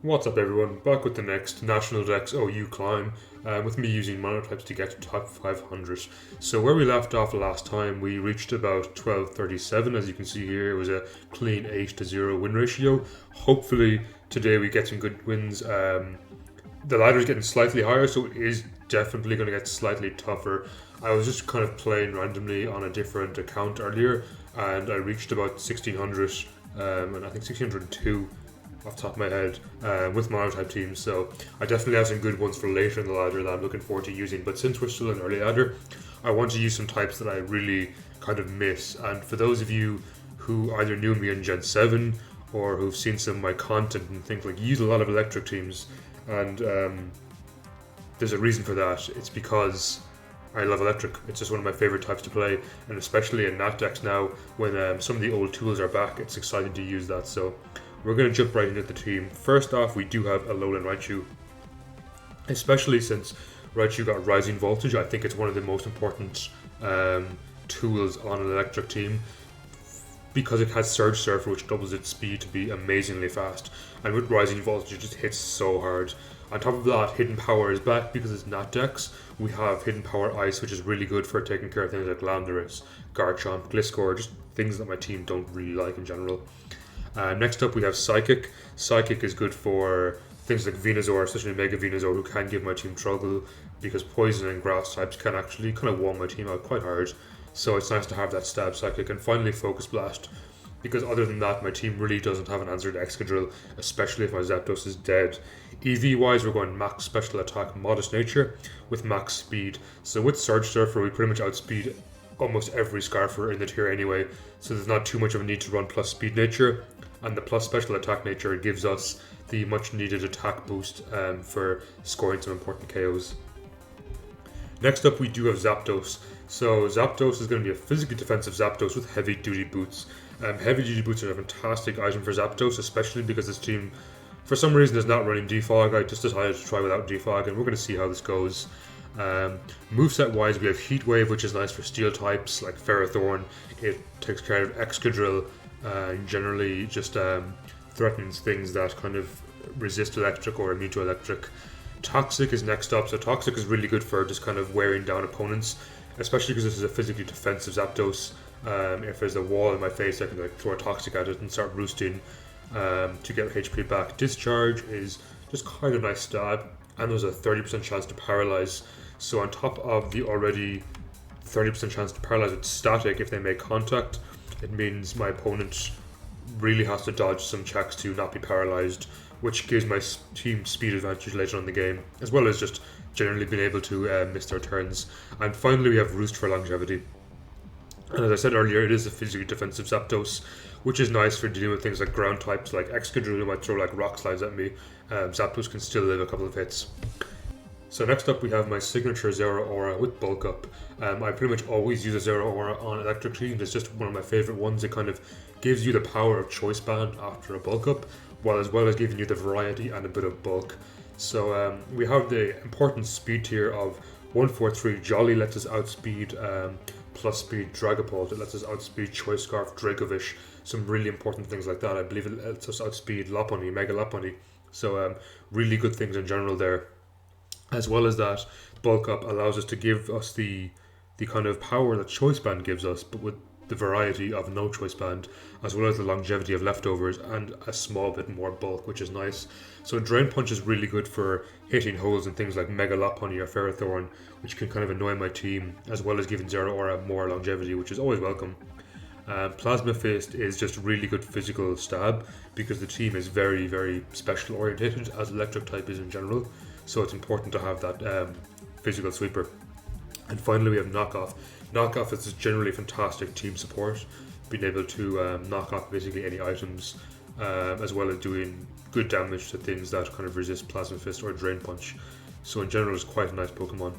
What's up everyone, back with the next NatDex OU climb, with me using Monotypes to get to top 500. So where we left off last time, we reached about 1237, as you can see here. It was a clean 8-0 win ratio. Hopefully today we get some good wins. The ladder is getting slightly higher, so it is definitely going to get slightly tougher. I was just kind of playing randomly on a different account earlier, and I reached about 1600, and I think 1602 off the top of my head, with Monotype teams, so I definitely have some good ones for later in the ladder that I'm looking forward to using. But since we're still in early ladder, I want to use some types that I really kind of miss. And for those of you who either knew me in Gen 7 or who've seen some of my content and think like, you use a lot of electric teams, and there's a reason for that. It's because I love electric. It's just one of my favorite types to play, and especially in NatDex now, when some of the old tools are back, it's exciting to use that. So we're going to jump right into the team. First off, we do have Alolan Raichu. Especially since Raichu got Rising Voltage, I think it's one of the most important tools on an electric team, because it has Surge Surfer, which doubles its speed to be amazingly fast. And with Rising Voltage, it just hits so hard. On top of that, Hidden Power is back because it's NatDex. We have Hidden Power Ice, which is really good for taking care of things like Landorus, Garchomp, Gliscor, just things that my team don't really like in general. Next up we have Psychic. Psychic is good for things like Venusaur, especially Mega Venusaur, who can give my team trouble because Poison and Grass types can actually kind of warm my team out quite hard. So it's nice to have that Stab Psychic. And finally Focus Blast, because other than that my team really doesn't have an answer to Excadrill, especially if my Zapdos is dead. EV wise, we're going max special attack, modest nature with max speed. So with Surge Surfer we pretty much outspeed almost every Scarfer in the tier anyway, so there's not too much of a need to run plus speed nature, and the plus special attack nature gives us the much needed attack boost for scoring some important KOs. Next up we do have Zapdos. So Zapdos is going to be a physically defensive Zapdos with heavy duty boots. Heavy duty boots are a fantastic item for Zapdos, especially because this team for some reason is not running Defog. I just decided to try without Defog, and we're going to see how this goes. Moveset wise, we have Heat Wave, which is nice for steel types like Ferrothorn. It takes care of Excadrill, and generally just threatens things that kind of resist electric or immune to electric. Toxic is next up, so Toxic is really good for just kind of wearing down opponents, especially because this is a physically defensive Zapdos. If there's a wall in my face, I can like throw a Toxic at it and start roosting to get HP back. Discharge is just kind of nice stab, and there's a 30% chance to paralyze. So on top of the already 30% chance to paralyze with static if they make contact, it means my opponent really has to dodge some checks to not be paralyzed, which gives my team speed advantage later on in the game, as well as just generally being able to miss their turns. And finally we have Roost for longevity. And as I said earlier, it is a physically defensive Zapdos, which is nice for dealing with things like ground types like Excadrill, who might throw like rock slides at me. Zapdos can still live a couple of hits. So next up we have my signature Zero Aura with Bulk Up. I pretty much always use a Zero Aura on electric teams. It's just one of my favorite ones. It kind of gives you the power of Choice Band after a Bulk Up, while as well as giving you the variety and a bit of bulk. So we have the important speed tier of 143. Jolly lets us outspeed plus speed Dragapult. It lets us outspeed Choice Scarf, Dracovish, some really important things like that. I believe it lets us outspeed Lopunny, Mega Lopunny. So really good things in general there. As well as that, Bulk Up allows us to give us the kind of power that Choice Band gives us, but with the variety of no Choice Band, as well as the longevity of leftovers and a small bit more bulk, which is nice. So Drain Punch is really good for hitting holes in things like Mega Lopunny or Ferrothorn, which can kind of annoy my team, as well as giving Zero Aura more longevity, which is always welcome. Plasma Fist is just really good physical stab, because the team is very, very special orientated, as electric type is in general, so it's important to have that physical sweeper. And finally we have Knockoff. Knockoff is just generally fantastic team support, being able to knock off basically any items, as well as doing good damage to things that kind of resist Plasma Fist or Drain Punch. So in general it's quite a nice Pokemon.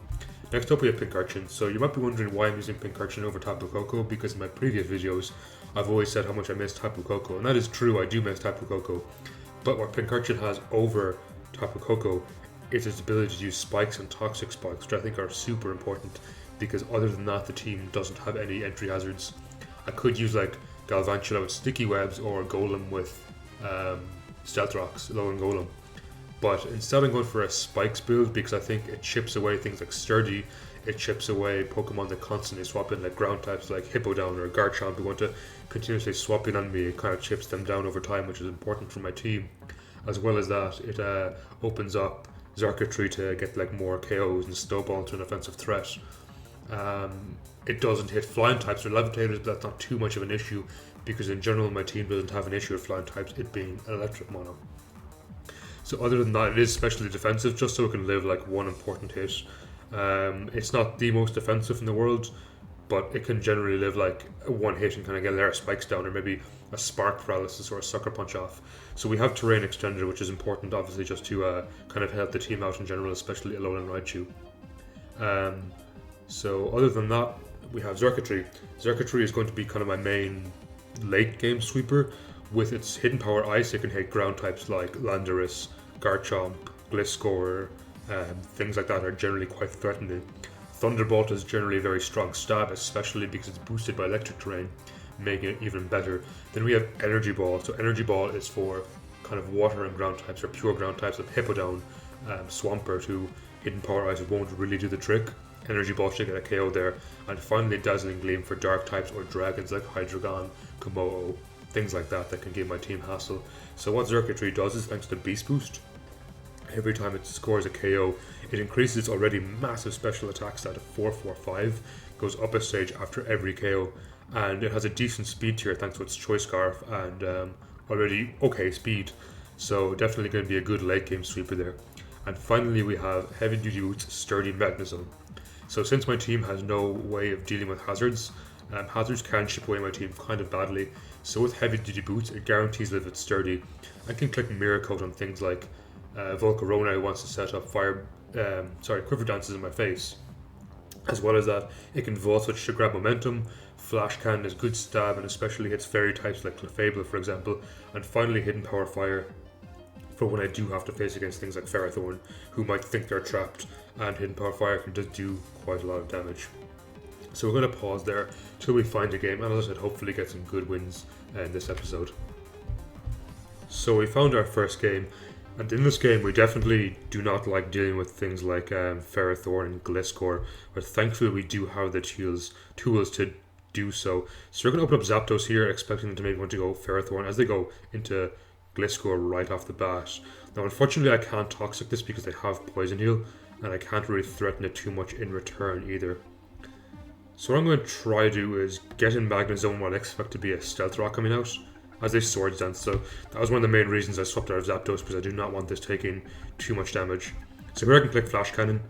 Next up we have Pincurchin. So you might be wondering why I'm using Pincurchin over Tapu Koko, because in my previous videos I've always said how much I miss Tapu Koko, and that is true, I do miss Tapu Koko. But what Pincurchin has over Tapu Koko is its ability to use spikes and toxic spikes, which I think are super important, because other than that the team doesn't have any entry hazards. I could use like Galvantula with sticky webs or Golem with Stealth Rocks, Low and Golem. But instead I'm going for a spikes build because I think it chips away things like Sturdy, it chips away Pokemon that constantly swap in like ground types like Hippowdon or Garchomp who want to continuously swap in on me. It kind of chips them down over time, which is important for my team. As well as that, it opens up Xurkitree to get like more KOs and snowball into an offensive threat. It doesn't hit flying types or levitators, but that's not too much of an issue because in general my team doesn't have an issue with flying types, it being an electric mono. So other than that, it is specially defensive just so it can live like one important hit. It's not the most defensive in the world, but it can generally live like one hit and kind of get a layer of spikes down, or maybe a spark paralysis or a sucker punch off. So we have terrain extender, which is important obviously just to kind of help the team out in general, especially Alolan Raichu. So other than that, we have Xurkitree. Xurkitree is going to be kind of my main late game sweeper. With its hidden power ice, it can hit ground types like Landorus, Garchomp, Gliscor, things like that are generally quite threatening. Thunderbolt is generally a very strong stab, especially because it's boosted by electric terrain, making it even better. Then we have Energy Ball. So Energy Ball is for kind of water and ground types or pure ground types like Hippowdon, Swampert, who hidden power ice won't really do the trick. Energy Ball should get a KO there. And finally Dazzling Gleam for dark types or dragons like Hydreigon, Komodo, things like that that can give my team hassle. So what Xurkitree does is, thanks to Beast Boost, every time it scores a KO, it increases its already massive special attack stat of 445, goes up a stage after every KO, and it has a decent speed tier thanks to its Choice Scarf and already okay speed. So definitely going to be a good late game sweeper there. And finally we have Heavy Duty Boots Sturdy Magnetism. So since my team has no way of dealing with hazards, hazards can chip away my team kind of badly. So with Heavy Duty Boots, it guarantees live it's sturdy. I can click Mirror Coat on things like Volcarona who wants to set up Quiver Dances in my face. As well as that, it can Volt Switch to grab momentum. Flash Cannon is good stab and especially hits fairy types like Clefable for example. And finally Hidden Power Fire for when I do have to face against things like Ferrothorn who might think they're trapped, and Hidden Power Fire can just do quite a lot of damage. So we're going to pause there till we find a game, and as I said, hopefully get some good wins in this episode. So we found our first game, and in this game we definitely do not like dealing with things like Ferrothorn and Gliscor, but thankfully we do have the tools to do so. So we're going to open up Zapdos here, expecting them to maybe want to go Ferrothorn as they go into Gliscor right off the bat. Now unfortunately I can't Toxic this because they have Poison Heal, and I can't really threaten it too much in return either. So what I'm going to try to do is get in Magnezone while I expect to be a Stealth Rock coming out as they Swords Dance. So that was one of the main reasons I swapped out of Zapdos, because I do not want this taking too much damage. So here I can click Flash Cannon.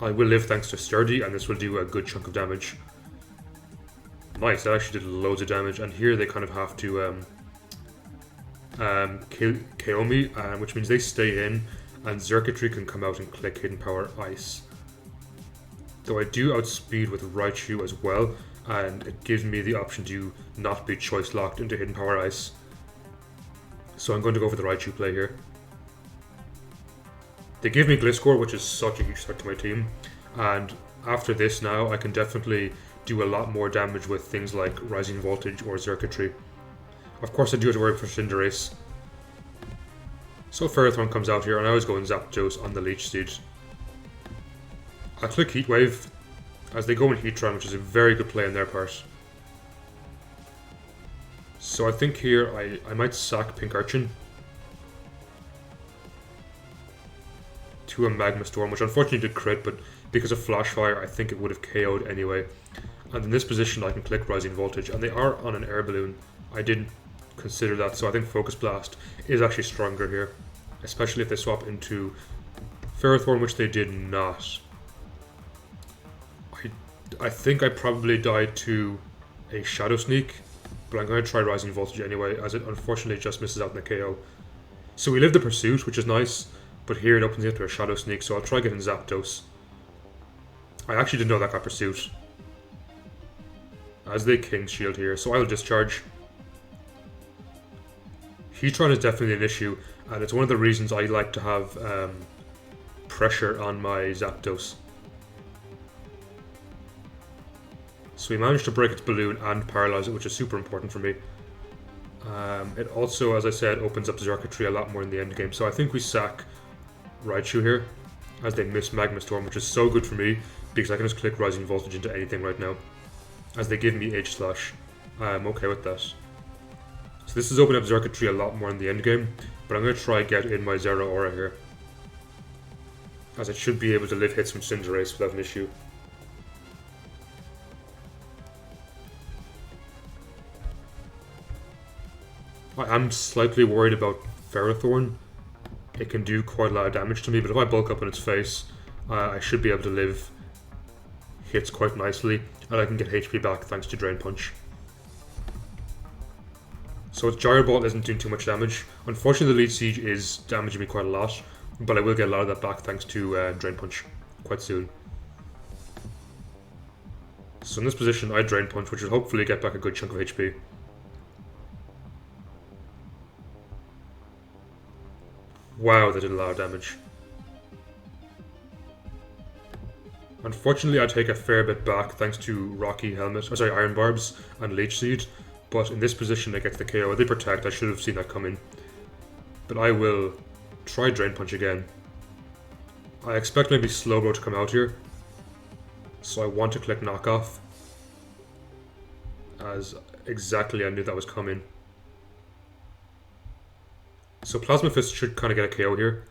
I will live thanks to Sturdy, and this will do a good chunk of damage. Nice, that actually did loads of damage, and here they kind of have to KO me, which means they stay in, and Xurkitree can come out and click Hidden Power Ice. Though I do outspeed with Raichu as well, and it gives me the option to not be choice locked into Hidden Power Ice. So I'm going to go for the Raichu play here. They give me Gliscor, which is such a huge threat to my team, and after this now I can definitely do a lot more damage with things like Rising Voltage or Xurkitree. Of course I do have to worry for Cinderace. So Ferrothorn comes out here, and I was going Zapdos on the Leech Seed. I click Heat Wave as they go in Heatran, which is a very good play on their part. So I think here I might sack Pink Urchin to a Magma Storm, which unfortunately did crit, but because of Flash Fire I think it would have KO'd anyway. And in this position I can click Rising Voltage, and they are on an Air Balloon. I didn't consider that, so I think Focus Blast is actually stronger here, especially if they swap into Ferrothorn, which they did not. I think I probably died to a Shadow Sneak, but I'm going to try Rising Voltage anyway, as it unfortunately just misses out in the KO. So we live the Pursuit, which is nice, but here it opens it to a Shadow Sneak, so I'll try getting Zapdos. I actually didn't know that got Pursuit. As they King's Shield here, so I'll Discharge. Heatran is definitely an issue, and it's one of the reasons I like to have pressure on my Zapdos. So we managed to break its balloon and paralyze it, which is super important for me. It also, as I said, opens up Circuitry a lot more in the end game. So I think we sack Raichu here as they miss Magma Storm, which is so good for me because I can just click Rising Voltage into anything right now. As they give me H-Slash, I'm okay with that. So this is opening up Circuitry a lot more in the end game, but I'm going to try get in my Zero Aura here, as it should be able to live hits from Cinderace without an issue. I am slightly worried about Ferrothorn. It can do quite a lot of damage to me, but if I bulk up on its face, I should be able to live hits quite nicely, and I can get HP back thanks to Drain Punch. So its Gyro Ball isn't doing too much damage. Unfortunately, the Leech Siege is damaging me quite a lot, but I will get a lot of that back thanks to Drain Punch quite soon. So in this position, I Drain Punch, which will hopefully get back a good chunk of HP. Wow, that did a lot of damage. Unfortunately, I take a fair bit back thanks to Rocky Helmet, Iron Barbs and Leech Seed, but in this position it gets the KO. They protect, I should have seen that coming. But I will try Drain Punch again. I expect maybe Slowbro to come out here, so I want to click Knockoff, as exactly I knew that was coming. So Plasma Fist should kind of get a KO here.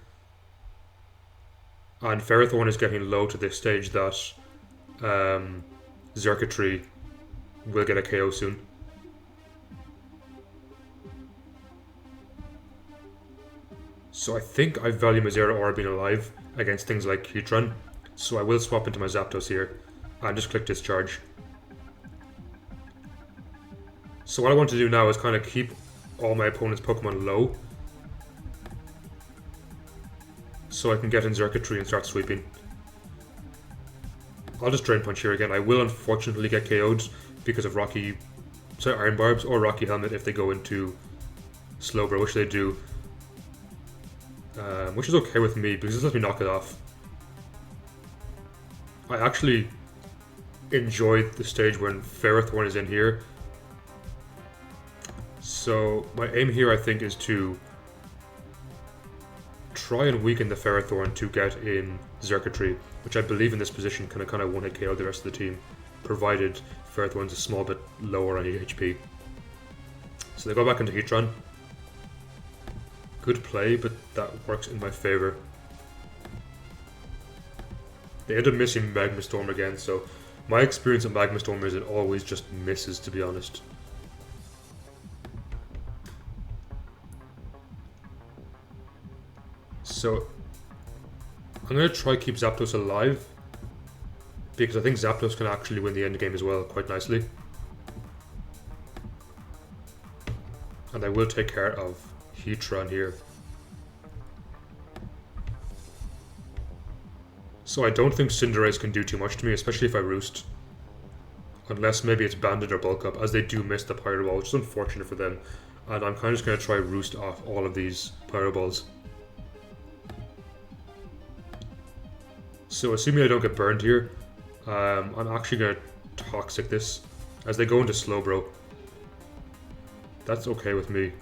And Ferrothorn is getting low to this stage that Circuitry will get a KO soon. So I think I value my Zero Aura being alive against things like Heatran, so I will swap into my Zapdos here and just click Discharge. So what I want to do now is kind of keep all my opponent's Pokemon low, so I can get in Circuitry and start sweeping. I'll just Drain Punch here again. I will unfortunately get KO'd because of Iron Barbs or Rocky Helmet if they go into Slowbro, which they do. Which is okay with me because this lets me knock it off. I actually enjoyed the stage when Ferrothorn is in here. So my aim here, I think, is to try and weaken the Ferrothorn to get in Circuitry, which I believe in this position can kind of one-hit KO the rest of the team, provided Ferrothorn's a small bit lower on HP. So they go back into Heatran. Good play, but that works in my favour. They end up missing Magma Storm again, so my experience of Magma Storm is it always just misses, to be honest. So I'm going to try keep Zapdos alive, because I think Zapdos can actually win the end game as well quite nicely. And I will take care of Heatran here. So I don't think Cinderace can do too much to me, especially if I Roost. Unless maybe it's Banded or Bulk Up, as they do miss the Pyro Ball, which is unfortunate for them. And I'm kind of just going to try Roost off all of these Pyro Balls. So assuming I don't get burned here, I'm actually going to Toxic this as they go into Slowbro. That's okay with me.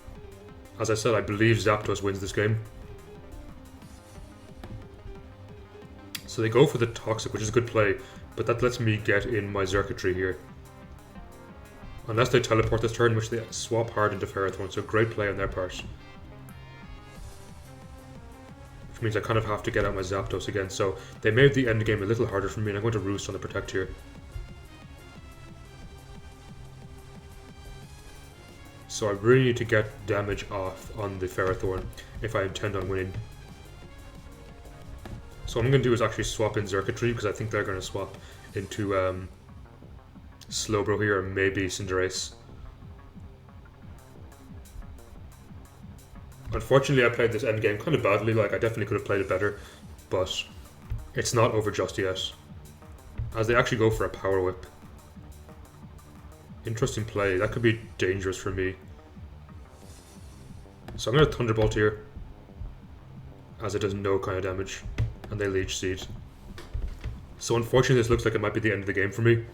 As I said, I believe Zapdos wins this game. So they go for the Toxic, which is a good play, but that lets me get in my Circuitry here. Unless they teleport this turn, which they swap hard into Ferrothorn, so great play on their part. Which means I kind of have to get out my Zapdos again, so they made the end game a little harder for me, and I'm going to Roost on the Protect here. So I really need to get damage off on the Ferrothorn if I intend on winning. So what I'm going to do is actually swap in Circuitry, because I think they're going to swap into Slowbro here, or maybe Cinderace. Unfortunately, I played this endgame kind of badly. Like, I definitely could have played it better, but it's not over just yet, as they actually go for a Power Whip. Interesting play. That could be dangerous for me. So I'm going to Thunderbolt here, as it does no kind of damage, and they Leech Seed. So unfortunately, this looks like it might be the end of the game for me.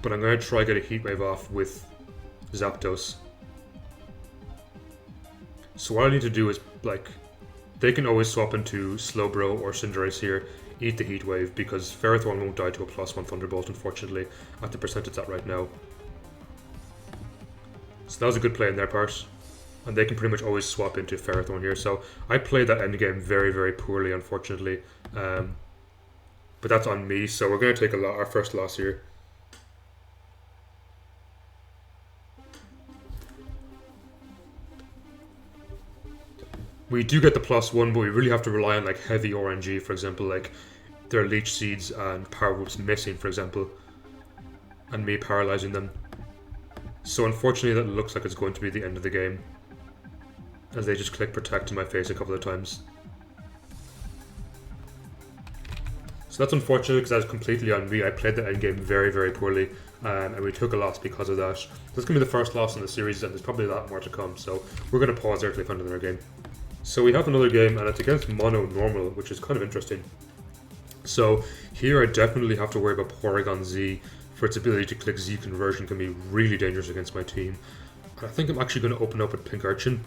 But I'm going to try get a Heat Wave off with Zapdos. So what I need to do is, like, they can always swap into Slowbro or Cinderace here, eat the Heat Wave, because Ferrothorn won't die to a +1 Thunderbolt, unfortunately, at the percent it's at right now. So that was a good play on their part. And they can pretty much always swap into Ferrothorn here. So I played that endgame very, very poorly, unfortunately. But that's on me, so we're going to take our first loss here. We do get the +1, but we really have to rely on like heavy RNG, for example, like their Leech Seeds and Power Whoops missing, for example, and me paralyzing them. So unfortunately that looks like it's going to be the end of the game, as they just click Protect in my face a couple of times. So that's unfortunate because that's completely on me. I played the endgame very, very poorly, and we took a loss because of that. This is going to be the first loss in the series, and there's probably a lot more to come, so we're going to pause there till we find another game. So we have another game, and it's against Mono Normal, which is kind of interesting. So here I definitely have to worry about Porygon Z, for its ability to click Z conversion can be really dangerous against my team. And I think I'm actually going to open up with Pink Urchin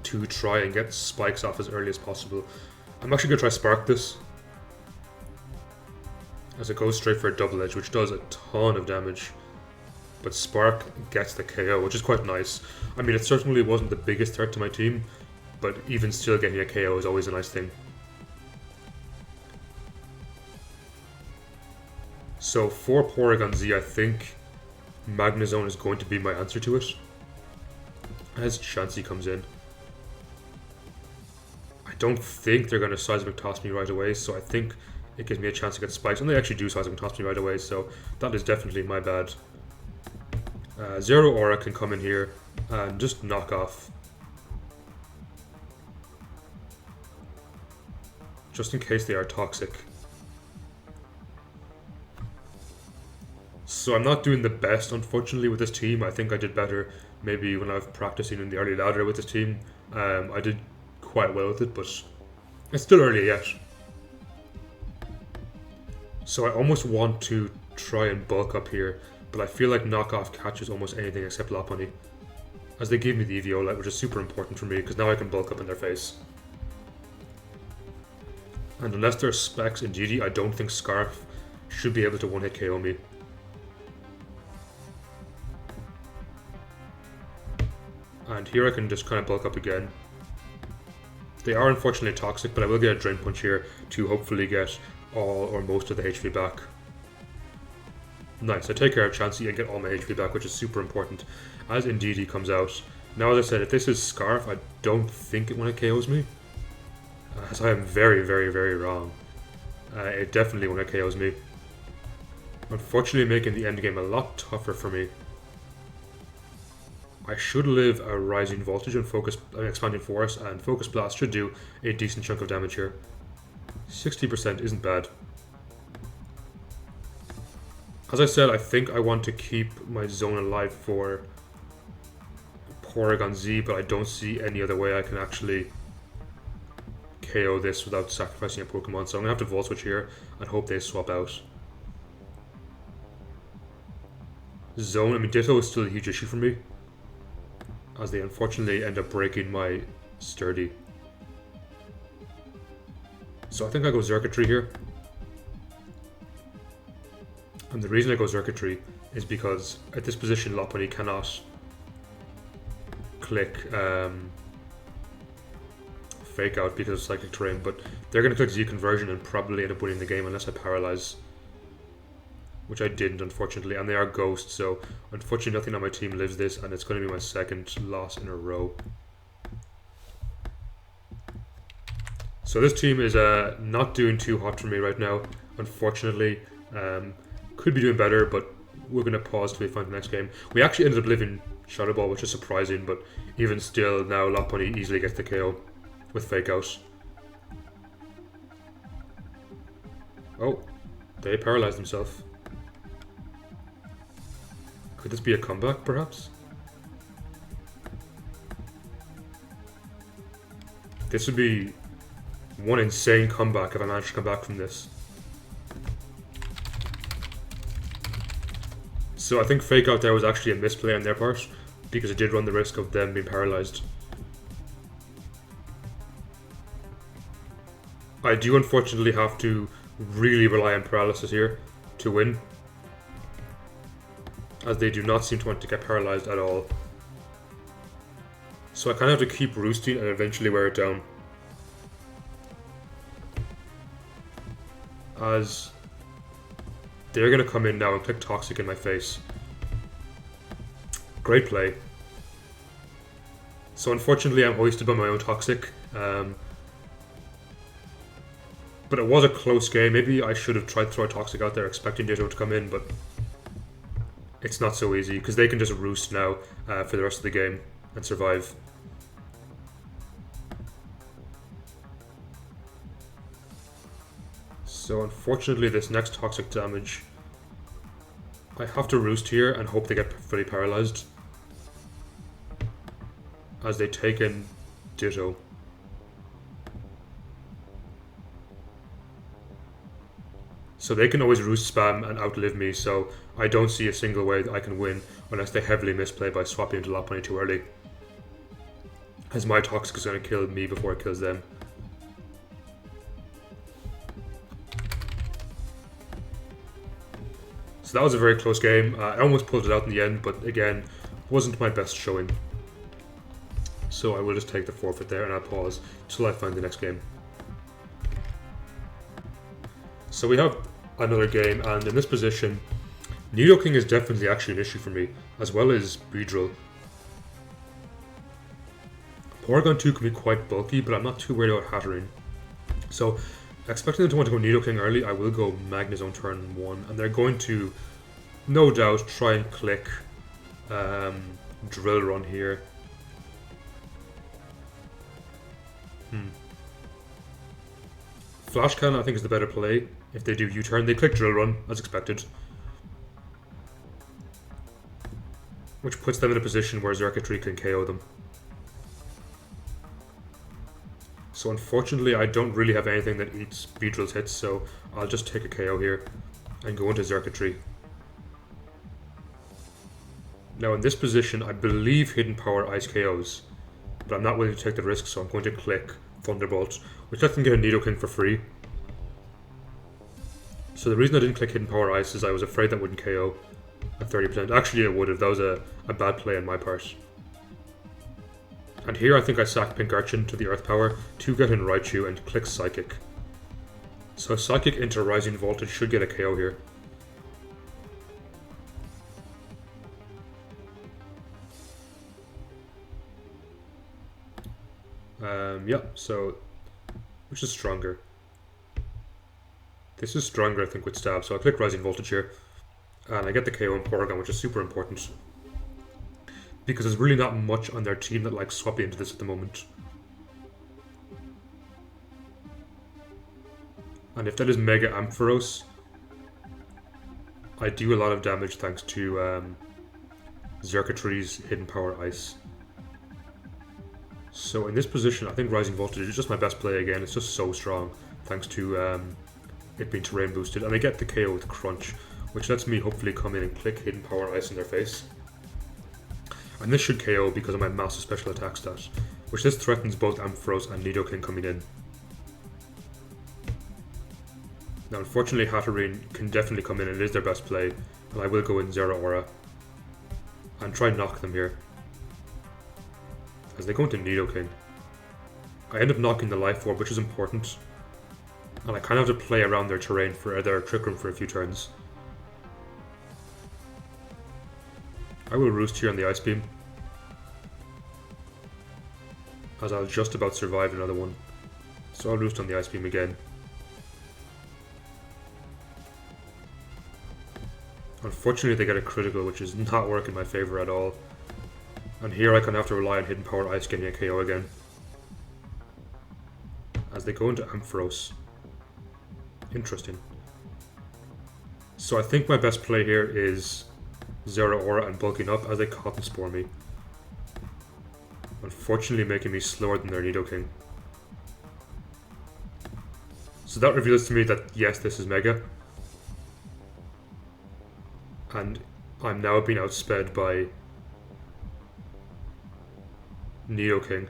to try and get spikes off as early as possible. I'm actually going to try Spark this, as it goes straight for a Double Edge, which does a ton of damage. But Spark gets the KO, which is quite nice. I mean, it certainly wasn't the biggest threat to my team, but even still getting a KO is always a nice thing. So for Porygon Z, I think Magnezone is going to be my answer to it, as Chansey comes in. I don't think they're going to Seismic Toss me right away, so I think it gives me a chance to get spikes, and they actually do Seismic Toss me right away, so that is definitely my bad. Zero Aura can come in here and just knock off, just in case they are toxic. So I'm not doing the best, unfortunately, with this team. I think I did better maybe when I was practicing in the early ladder with this team. I did quite well with it, but it's still early yet. So I almost want to try and bulk up here, but I feel like knockoff catches almost anything except Lopunny, as they gave me the Eviolite, which is super important for me because now I can bulk up in their face. And unless there's specs in GD, I don't think Scarf should be able to one-hit KO me. And here I can just kind of bulk up again. They are unfortunately toxic, but I will get a Drain Punch here to hopefully get all or most of the HP back. Nice, I take care of Chansey and get all my HP back, which is super important as Indeedee comes out. Now, as I said, if this is Scarf, I don't think it when it KOs me, as I am very, very, very wrong. It definitely when it KOs me. Unfortunately making the endgame a lot tougher for me. I should live a Rising Voltage and Expanding Force, and Focus Blast should do a decent chunk of damage here. 60% isn't bad. As I said, I think I want to keep my zone alive for Porygon Z, but I don't see any other way I can actually KO this without sacrificing a Pokemon, so I'm going to have to Volt Switch here and hope they swap out. Zone, I mean Ditto is still a huge issue for me, as they unfortunately end up breaking my Sturdy. So I think I go Xurkitree here. And the reason I go Xurkitree is because at this position Lopunny cannot click Fake Out because of Psychic Terrain, but they're going to click Z Conversion and probably end up winning the game unless I Paralyze, which I didn't, unfortunately, and they are Ghost, so unfortunately nothing on my team lives this, and it's going to be my second loss in a row. So this team is not doing too hot for me right now, unfortunately. Could be doing better, but we're going to pause till we find the next game. We actually ended up living Shadow Ball, which is surprising, but even still, now Lopunny easily gets the KO with Fake Out. Oh, they paralyzed themselves. Could this be a comeback, perhaps? This would be one insane comeback if I managed to come back from this. So I think Fake Out there was actually a misplay on their part, because it did run the risk of them being paralyzed. I do unfortunately have to really rely on paralysis here to win, as they do not seem to want to get paralyzed at all. So I kind of have to keep roosting and eventually wear it down. As they're going to come in now and click Toxic in my face. Great play. So unfortunately I'm hoisted by my own Toxic. But it was a close game. Maybe I should have tried to throw a Toxic out there expecting Ditto to come in, but it's not so easy because they can just roost now for the rest of the game and survive. So unfortunately this next Toxic damage, I have to roost here and hope they get fully paralyzed as they take in Ditto. So they can always roost spam and outlive me, so I don't see a single way that I can win unless they heavily misplay by swapping into Lopunny too early, as my Toxic is going to kill me before it kills them. So that was a very close game. I almost pulled it out in the end, but again, wasn't my best showing. So I will just take the forfeit there and I'll pause till I find the next game. So we have another game, and in this position, Nidoking is definitely actually an issue for me, as well as Beedrill. Porygon 2 can be quite bulky, but I'm not too worried about Hatterene. So, expecting them to want to go Nidoking early, I will go Magnezone turn 1, and they're going to, no doubt, try and click Drill Run here. Flash Cannon I think is the better play. If they do U-turn, they click Drill Run, as expected. Which puts them in a position where Xurkitree can KO them. So unfortunately I don't really have anything that eats Beedrill's hits, so I'll just take a KO here and go into Xurkitree. Now in this position I believe Hidden Power Ice KOs, but I'm not willing to take the risk, so I'm going to click Thunderbolt, which lets them get a Nidoking for free. So the reason I didn't click Hidden Power Ice is I was afraid that wouldn't KO at 30%. Actually it would have, that was a bad play on my part. And here I think I sack Pink Urchin to the Earth Power to get in Raichu and click Psychic. So Psychic into Rising Voltage should get a KO here. Yeah, so which is stronger? This is stronger I think with Stab, so I click Rising Voltage here. And I get the KO on Porygon, which is super important. Because there's really not much on their team that likes swapping into this at the moment. And if that is Mega Ampharos, I do a lot of damage thanks to Xurkitree's Hidden Power Ice. So in this position, I think Rising Voltage is just my best play again. It's just so strong, thanks to it being terrain boosted. And I get the KO with Crunch, which lets me hopefully come in and click Hidden Power Ice in their face. And this should KO because of my massive special attack stat, which this threatens both Ampharos and Nidoking coming in. Now unfortunately Hatterene can definitely come in and it is their best play, and I will go in Zeraora and try and knock them here. As they go into Nidoking, I end up knocking the Life Orb, which is important, and I kind of have to play around their terrain for their Trick Room for a few turns. I will roost here on the Ice Beam, as I'll just about survive another one, so I'll roost on the Ice Beam again. Unfortunately they get a critical, which is not working in my favour at all. And here I kind of have to rely on Hidden Power Ice getting a KO again. As they go into Ampharos. Interesting. So I think my best play here is Zeraora and bulking up as they Cotton Spore me. Unfortunately making me slower than their Nidoking. So that reveals to me that yes, this is Mega. And I'm now being outsped by Nidoking.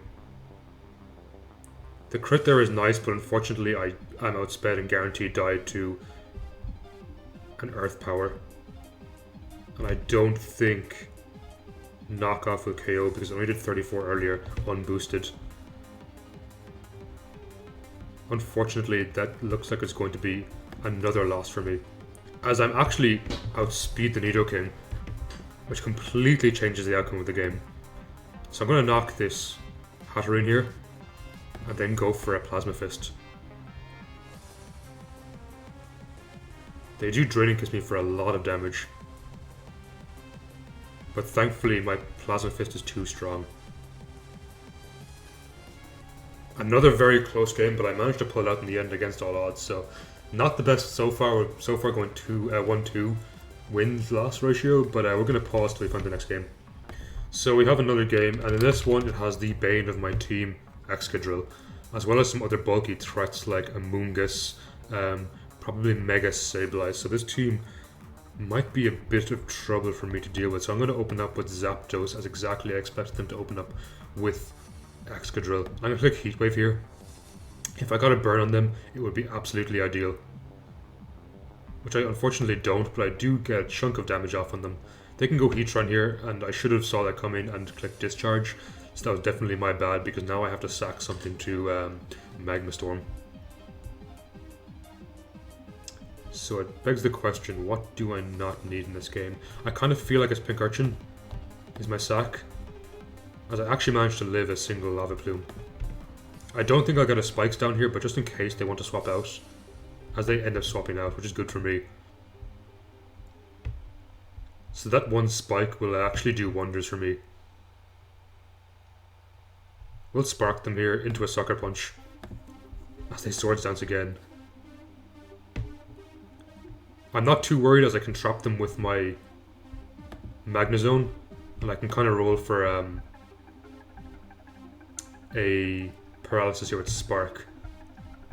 The crit there is nice, but unfortunately I'm outsped and guaranteed died to an Earth Power. And I don't think knockoff will KO because I only did 34 earlier, unboosted. Unfortunately, that looks like it's going to be another loss for me, as I'm actually outspeed the Nidoking, which completely changes the outcome of the game. So I'm going to knock this Hatterene here, and then go for a Plasma Fist. They do Draining Kiss me for a lot of damage, but thankfully my Plasma Fist is too strong. Another very close game, but I managed to pull it out in the end against all odds, so not the best so far. We're so far going 1-2 wins-loss ratio, but we're going to pause till we find the next game. So we have another game, and in this one it has the bane of my team, Excadrill, as well as some other bulky threats like Amoonguss, probably Mega Sableye. So this team might be a bit of trouble for me to deal with. So I'm going to open up with Zapdos, as exactly I expected them to open up with Excadrill. I'm going to click Heat Wave here. If I got a burn on them, it would be absolutely ideal. Which I unfortunately don't, but I do get a chunk of damage off on them. They can go Heatran here, and I should have saw that coming and clicked Discharge. So that was definitely my bad, because now I have to sack something to Magma Storm. So it begs the question, what do I not need in this game? I kind of feel like it's Pincurchin is my sack, as I actually managed to live a single Lava Plume. I don't think I'll get a Spikes down here, but just in case they want to swap out, as they end up swapping out, which is good for me. So that one Spike will actually do wonders for me. We'll Spark them here into a Sucker Punch, as they Swords Dance again. I'm not too worried, as I can trap them with my Magnezone, and I can kind of roll for a Paralysis here with Spark.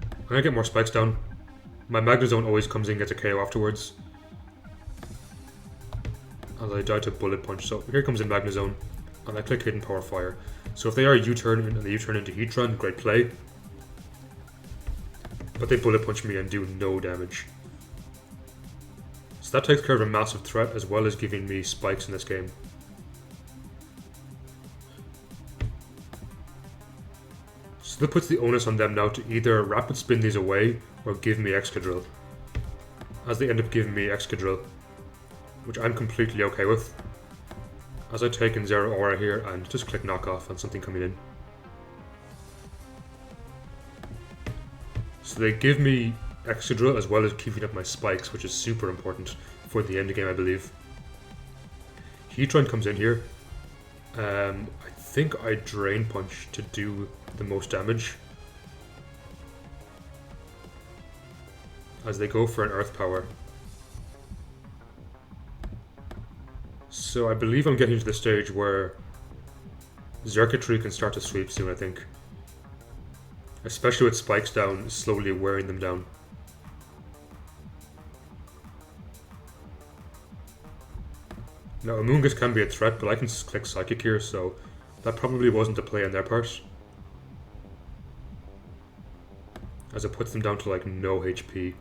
I'm going to get more Spikes down. My Magnezone always comes in and gets a KO afterwards, as I die to Bullet Punch. So here comes in Magnezone, and I click Hidden Power Fire. So if they are U-turn and they U-turn into Heatran, great play. But they Bullet Punch me and do no damage. So that takes care of a massive threat, as well as giving me Spikes in this game. So that puts the onus on them now to either Rapid Spin these away or give me Excadrill. As they end up giving me Excadrill, which I'm completely okay with, as I take in Zero Aura here and just click Knockoff on something coming in. So they give me Excadrill as well as keeping up my Spikes, which is super important for the end game, I believe. Heatran comes in here. I think I Drain Punch to do the most damage, as they go for an Earth Power. So I believe I'm getting to the stage where Xurkitree can start to sweep soon, I think. Especially with Spikes down, slowly wearing them down. Now Amoonguss can be a threat, but I can click Psychic here, so that probably wasn't a play on their part, as it puts them down to like no HP.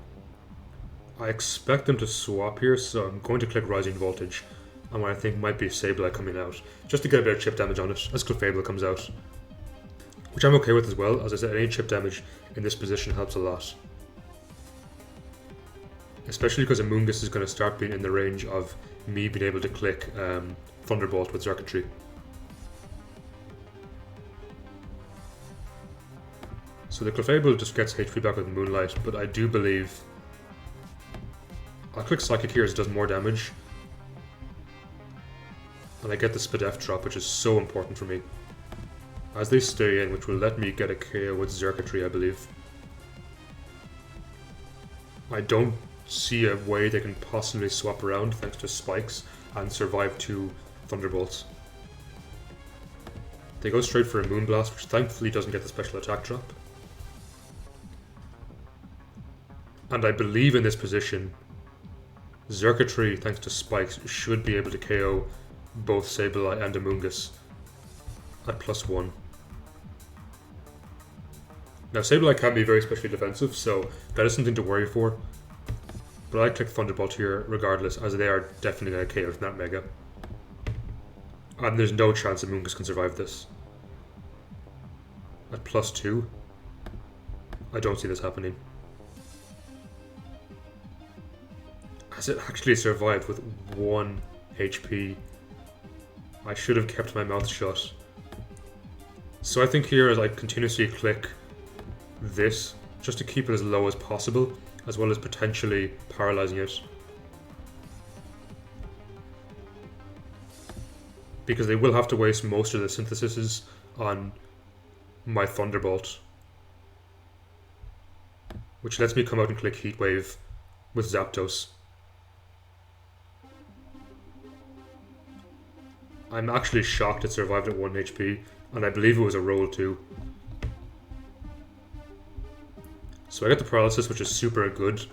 I expect them to swap here, so I'm going to click Rising Voltage on what I think might be Sableye coming out, just to get a bit of chip damage on it as Clefable comes out. Which I'm okay with as well, as I said, any chip damage in this position helps a lot. Especially because Amoonguss is going to start being in the range of me being able to click Thunderbolt with Xurkitree. So the Clefable just gets HP back with Moonlight, but I do believe I'll click Psychic here as it does more damage. And I get the Spadef drop, which is so important for me, as they stay in, which will let me get a KO with Xurkitree, I believe. I don't see a way they can possibly swap around thanks to Spikes and survive 2 Thunderbolts. They go straight for a Moonblast, which thankfully doesn't get the special attack drop. And I believe in this position Circuitry, thanks to spikes, should be able to KO both Sableye and Amoonguss at +1. Now Sableye can be very specially defensive, so that is something to worry for. But I click Thunderbolt here regardless, as they are definitely going to KO from that Mega. And there's no chance Amoonguss can survive this. At +2, I don't see this happening. As it actually survived with 1 HP. I should have kept my mouth shut. So I think here as I continuously click this, just to keep it as low as possible, as well as potentially paralyzing it. Because they will have to waste most of the synthesises on my Thunderbolt. Which lets me come out and click Heat Wave with Zapdos. I'm actually shocked it survived at 1 HP, and I believe it was a roll too. So I get the paralysis, which is super good,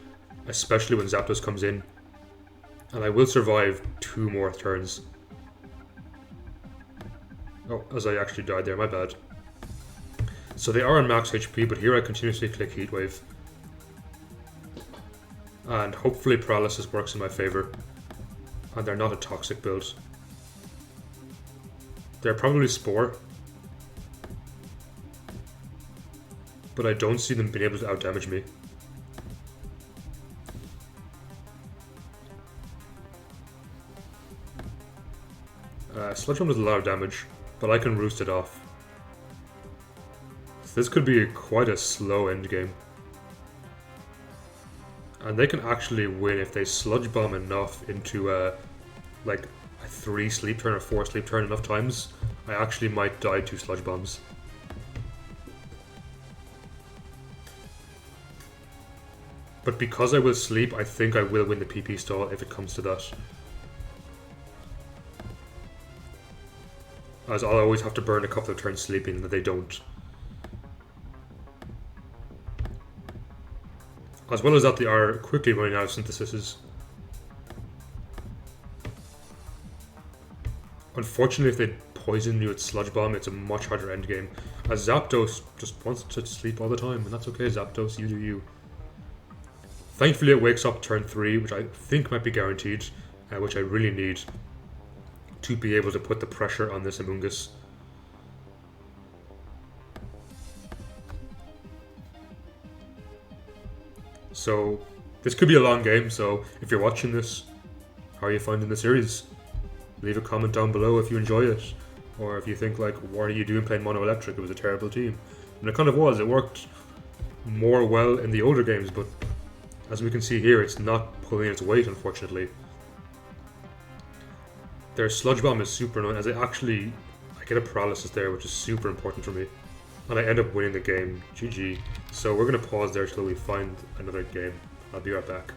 especially when Zapdos comes in. And I will survive 2 more turns. Oh, as I actually died there, my bad. So they are on max HP, but here I continuously click Heat Wave. And hopefully paralysis works in my favour. And they're not a toxic build. They're probably Spore. But I don't see them being able to outdamage me. Sludge Bomb does a lot of damage, but I can roost it off. So this could be quite a slow end game. And they can actually win if they Sludge Bomb enough into like a 3 sleep turn or 4 sleep turn enough times. I actually might die to Sludge Bombs. But because I will sleep, I think I will win the PP stall if it comes to that. As I'll always have to burn a couple of turns sleeping that they don't. As well as that, they are quickly running out of synthesises. Unfortunately, if they poison you with Sludge Bomb, it's a much harder endgame. As Zapdos just wants to sleep all the time, and that's okay, Zapdos, you do you. Thankfully it wakes up turn 3, which I think might be guaranteed, which I really need to be able to put the pressure on this Amoonguss. So this could be a long game, so if you're watching this, how are you finding the series? Leave a comment down below if you enjoy it, or if you think like, what are you doing playing Mono Electric? It was a terrible team. And it kind of was, it worked more well in the older games, but as we can see here, it's not pulling its weight, unfortunately. Their Sludge Bomb is super annoying, as I get a paralysis there, which is super important for me. And I end up winning the game. GG. So we're going to pause there till we find another game. I'll be right back.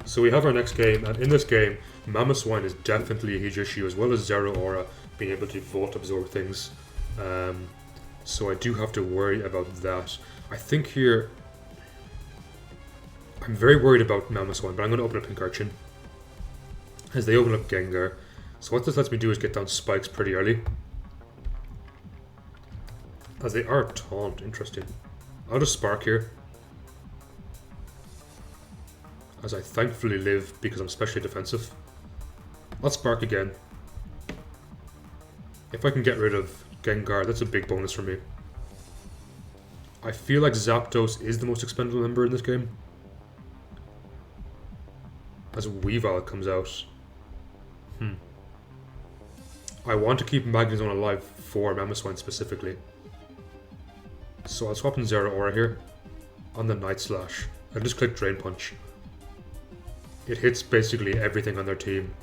So we have our next game, and in this game, Mamoswine is definitely a huge issue, as well as Zeraora being able to Volt Absorb things. So I do have to worry about that. I think here, I'm very worried about Mamoswine, but I'm going to open up Pink Urchin as they open up Gengar. So what this lets me do is get down spikes pretty early, as they are taunt. Interesting. I'll just Spark here, as I thankfully live because I'm specially defensive. I'll Spark again. If I can get rid of Gengar, that's a big bonus for me. I feel like Zapdos is the most expendable member in this game, as Weavile comes out. I want to keep Magnezone alive for Mamoswine specifically. So I'll swap in Zeraora here on the Night Slash and just click Drain Punch. It hits basically everything on their team.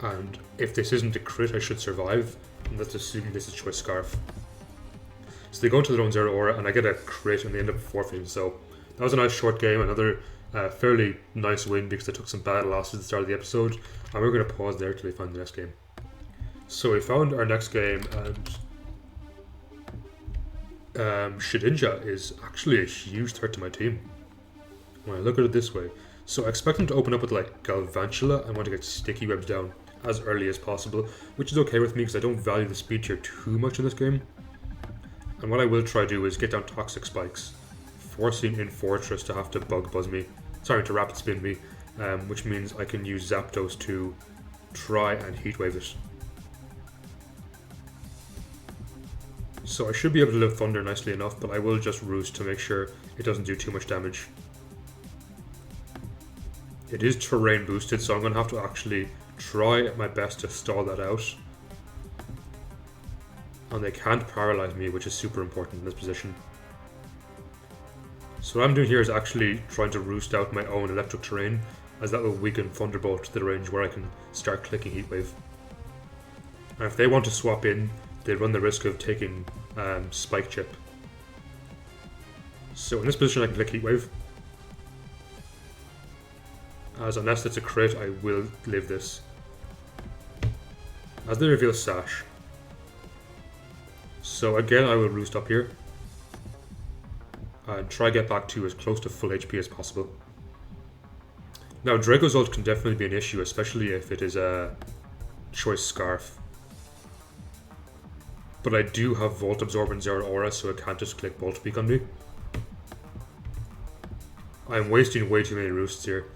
And if this isn't a crit, I should survive. And that's assuming this is Choice Scarf. So they go into their own Zeraora and I get a crit and they end up forfeiting. So that was a nice short game. Another fairly nice win because I took some bad losses at the start of the episode. And we're going to pause there till we find the next game. So we found our next game, and Shedinja is actually a huge threat to my team when I look at it this way. So I expect them to open up with like Galvantula. I want to get Sticky Webs down as early as possible, which is okay with me because I don't value the speed tier too much in this game. And what I will try to do is get down Toxic Spikes, forcing in Fortress to have to Bug Buzz me. Sorry, to Rapid Spin me, which means I can use Zapdos to try and Heat Wave it. So I should be able to live Thunder nicely enough, but I will just Roost to make sure it doesn't do too much damage. It is terrain boosted, so I'm going to have to actually try my best to stall that out. And they can't paralyze me, which is super important in this position. So what I'm doing here is actually trying to Roost out my own electric terrain, as that will weaken Thunderbolt to the range where I can start clicking Heat Wave. And if they want to swap in, they run the risk of taking Spike Chip. So in this position I can click Heat Wave. As unless it's a crit, I will live this. As they reveal Sash. So again I will Roost up here. And try get back to as close to full HP as possible. Now Draco's ult can definitely be an issue, especially if it is a Choice Scarf. But I do have Volt Absorb and Zero Aura, so it can't just click Bolt Peak on me. I'm wasting way too many Roosts here.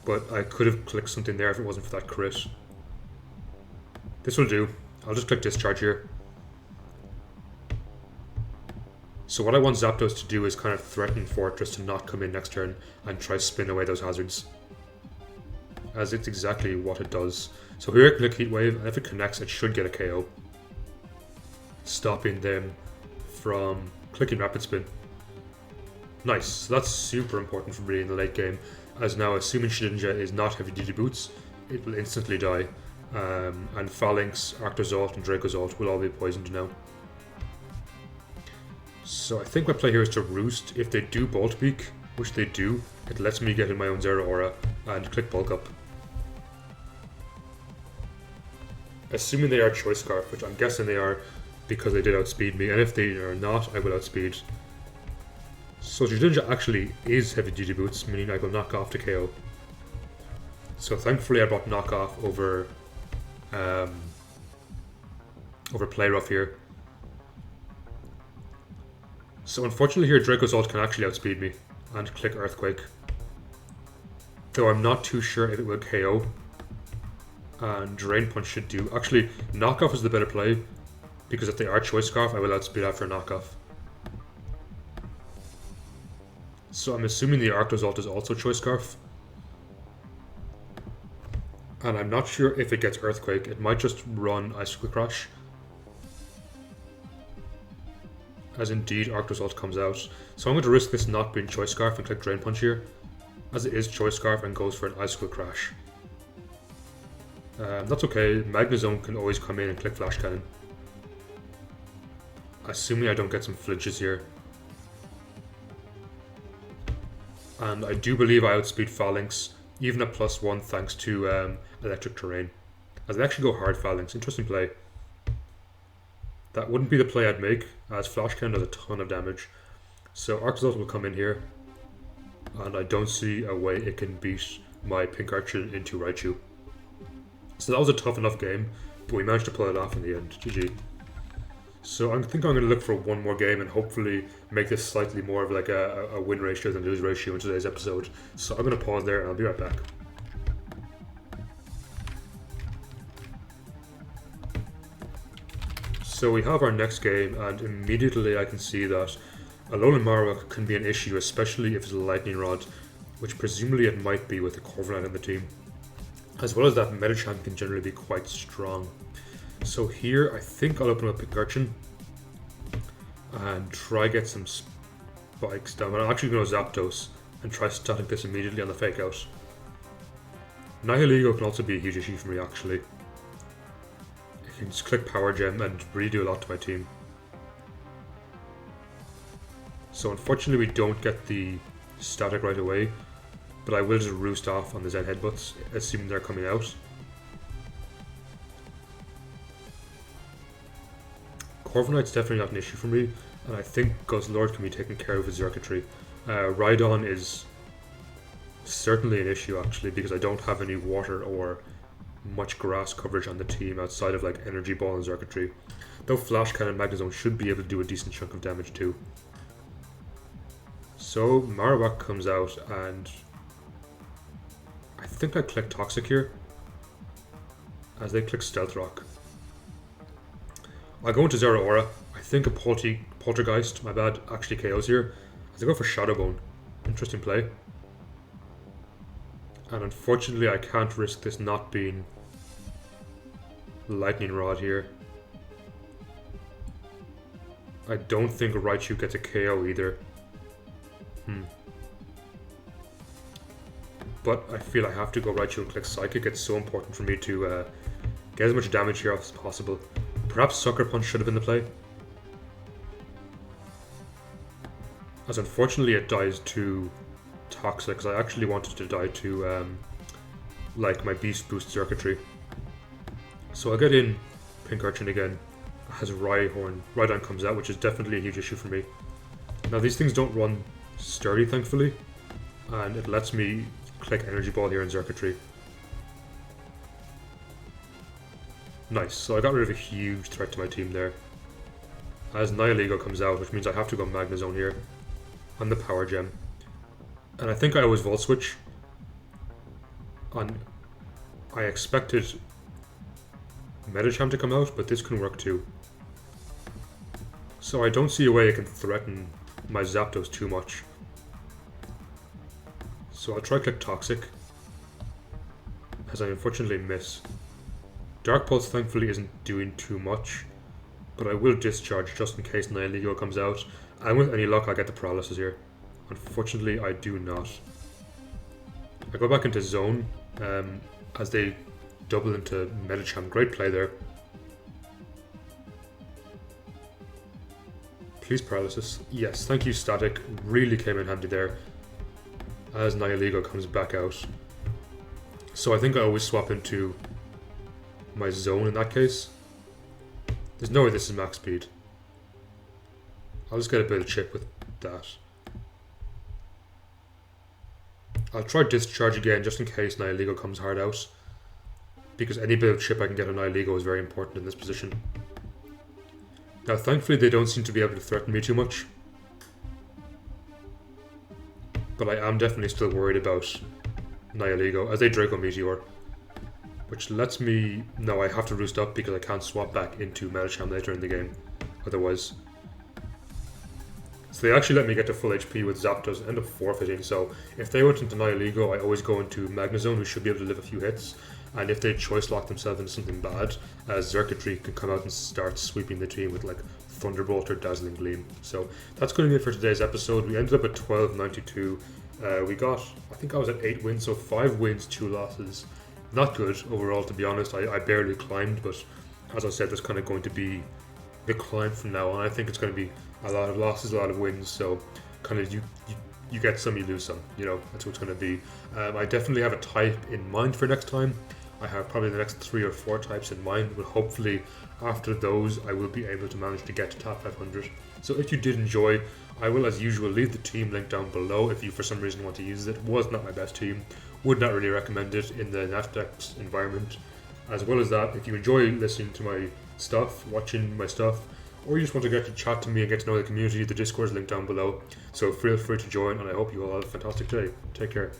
But I could have clicked something there if it wasn't for that crit. This will do. I'll just click Discharge here. So what I want Zapdos to do is kind of threaten Fortress to not come in next turn and try spin away those hazards. As it's exactly what it does. So here I click Heat Wave, and if it connects it should get a KO. Stopping them from clicking Rapid Spin. Nice, so that's super important for me in the late game, as now assuming Shedinja is not heavy duty boots, it will instantly die, and Phalanx, Arctozolt and Dracozolt will all be poisoned now. So I think my play here is to Roost. If they do Bolt Peak, which they do, it lets me get in my own Zero Aura and click Bulk Up. Assuming they are Choice Scarf, which I'm guessing they are because they did outspeed me, and if they are not, I will outspeed. So Shedinja actually is heavy duty boots, meaning I will knock off to KO. So thankfully I brought knock off over Play Rough here. So unfortunately here Draco's ult can actually outspeed me and click Earthquake. Though I'm not too sure if it will KO. And Drain Punch should do. Actually, knockoff is the better play, because if they are Choice Scarf, I will outspeed after a knockoff. So I'm assuming the Arctozolt is also Choice Scarf. And I'm not sure if it gets Earthquake. It might just run Icicle Crash. As indeed Arctozolt comes out. So I'm going to risk this not being Choice Scarf and click Drain Punch here, as it is Choice Scarf and goes for an Icicle Crash. That's okay, Magnezone can always come in and click Flash Cannon. Assuming I don't get some flinches here. And I do believe I outspeed Phalanx, even at +1 thanks to Electric Terrain. As I actually go hard Phalanx, interesting play. That wouldn't be the play I'd make, as Flash Cannon does a ton of damage. So Arctozolt will come in here, and I don't see a way it can beat my Pink Archer into Raichu. So that was a tough enough game, but we managed to pull it off in the end. GG. So I think I'm going to look for one more game and hopefully make this slightly more of like a win ratio than lose ratio in today's episode. So I'm going to pause there and I'll be right back. So we have our next game, and immediately I can see that Alolan Marowak can be an issue, especially if it's a Lightning Rod, which presumably it might be with the Corviknight in the team. As well as that, Medicham can generally be quite strong. So here, I think I'll open up Pincurchin and try get some spikes down. But I'm actually going to Zapdos and try static this immediately on the fake out. Nihilego can also be a huge issue for me, actually. I can just click Power Gem and really do a lot to my team. So unfortunately we don't get the static right away, but I will just roost off on the Zen Headbutts, assuming they're coming out. Corviknight's definitely not an issue for me, and I think Guzzlord can be taken care of with circuitry. Rhydon is certainly an issue actually, because I don't have any water or much grass coverage on the team outside of like Energy Ball and Circuitry. Though Flash Cannon and Magnezone should be able to do a decent chunk of damage too. So Marowak comes out, and I think I click Toxic here, as they click Stealth Rock. I go into Zeraora. I think a Poltergeist, my bad, actually KOs here, as I go for Shadow Bone. Interesting play. And unfortunately I can't risk this not being Lightning Rod here. I don't think Raichu gets a KO either. But I feel I have to go Raichu and click Psychic. It's so important for me to get as much damage here off as possible. Perhaps Sucker Punch should have been the play, as unfortunately it dies to Toxic, because I actually wanted to die to like my Beast Boost Circuitry. So I get in Pink Urchin again, as Rhydon comes out, which is definitely a huge issue for me. Now these things don't run sturdy, thankfully, and it lets me click Energy Ball here in Circuitry. Nice, so I got rid of a huge threat to my team there. As Nihilego comes out, which means I have to go Magnezone here on the Power Gem. And I think I always Volt Switch. I expected Medicham to come out, but this can work too. So I don't see a way I can threaten my Zapdos too much. So I'll try click Toxic, as I unfortunately miss. Dark Pulse thankfully isn't doing too much, but I will Discharge just in case Nihilego comes out, and with any luck I get the Paralysis here. Unfortunately I do not. I go back into Zone, as they double into Medicham. Great play there. Please Paralysis. Yes, thank you Static, really came in handy there, as Nihilego comes back out. So I think I always swap into my Zone in that case. There's no way this is max speed. I'll just get a bit of chip with that. I'll try Discharge again just in case Nihilego comes hard out, because any bit of chip I can get on Nihilego is very important in this position. Now thankfully they don't seem to be able to threaten me too much, but I am definitely still worried about Nihilego as they Draco Meteor, which lets me know I have to roost up because I can't swap back into Medicham later in the game otherwise. So they actually let me get to full HP with Zapdos and end up forfeiting. So if they went into Nihilego, I always go into Magnezone, who should be able to live a few hits. And if they choice lock themselves into something bad, Circuitry can come out and start sweeping the team with like Thunderbolt or Dazzling Gleam. So that's going to be it for today's episode. We ended up at 1292. We got, I think I was at 8 wins, so 5 wins, 2 losses. Not good overall, to be honest. I barely climbed, but as I said, there's kind of going to be the climb from now on. I think it's going to be a lot of losses, a lot of wins, so kind of you get some, you lose some, you know, that's what it's going to be. I definitely have a type in mind for next time. I have probably the next 3 or 4 types in mind, but hopefully after those I will be able to manage to get to top 500. So if you did enjoy, I will as usual leave the team link down below if you for some reason want to use it. It was not my best team, would not really recommend it in the NatDex environment. As well as that, if you enjoy listening to my stuff, watching my stuff, or you just want to get to chat to me and get to know the community, the Discord is linked down below. So feel free to join, and I hope you all have a fantastic day. Take care.